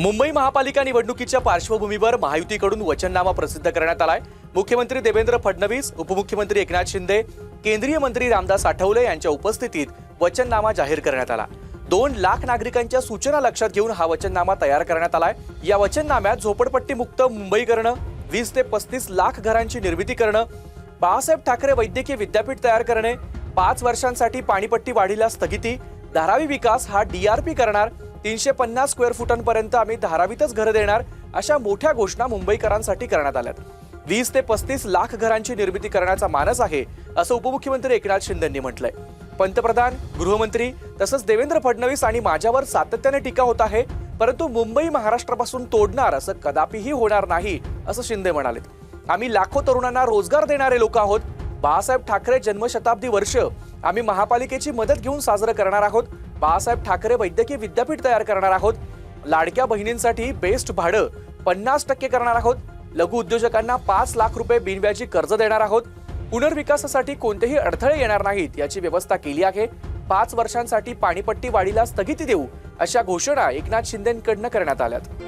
मुंबई महापालिका निवडणुकीच्या पार्श्वभूमीवर महायुतीकडून वचननामा प्रसिद्ध करण्यात आलाय। मुख्यमंत्री देवेंद्र फडणवीस, उपमुख्यमंत्री एकनाथ शिंदे, केंद्रीय मंत्री रामदास आठवले यांच्या उपस्थितीत वचननामा जाहीर करण्यात आला। 2 लाख नागरिकांच्या सूचना लक्षात घेऊन हा वचननामा तयार करण्यात आलाय। या वचननाम्यात झोपडपट्टी मुक्त मुंबई करणं, 20 ते 35 लाख घरांची निर्मिती करणं, बाळासाहेब ठाकरे वैद्यकीय विद्यापीठ तयार करणे, 5 वर्षांसाठी पाणीपट्टी वाढीला स्थगिती, धारावी विकास हा DRP करणार, 350 स्क्वेअर फुटांपर्यंत आम्ही धारावीतच घरं देणार, अशा मोठ्या घोषणा मुंबईकरांसाठी करण्यात आल्यात। 20 ते 35 लाख घरांची निर्मिती करण्याचा मानस आहे, असं उपमुख्यमंत्री एकनाथ शिंदेंनी म्हटलंय। पंतप्रधान, गृहमंत्री तसंच देवेंद्र फडणवीस आणि माझ्यावर सातत्याने टीका होत आहे, परंतु मुंबई महाराष्ट्रापासून तोडणार असं कदापिही होणार नाही, असं शिंदे म्हणाले। आम्ही लाखो तरुणांना रोजगार देणारे लोक आहोत। बाळासाहेब ठाकरे जन्मशताब्दी वर्ष आम्ही महापालिकेची मदत घेऊन साजरं करणार आहोत। बाळासाहेब ठाकरे वैद्यकीय विद्यापीठ तयार करणार आहोत। लाडक्या बहिणींसाठी बेस्ट भाडं 50% करणार आहोत। लघु उद्योजकांना 5 लाख रुपये बिनव्याजी कर्ज देणार आहोत। पुनर्विकासासाठी कोणतेही अडथळे येणार नाहीत याची व्यवस्था केली आहे। 5 वर्षांसाठी पाणीपट्टी वाढीला स्थगिती देऊ, अशा घोषणा एकनाथ शिंदेंकडून करण्यात आल्यात।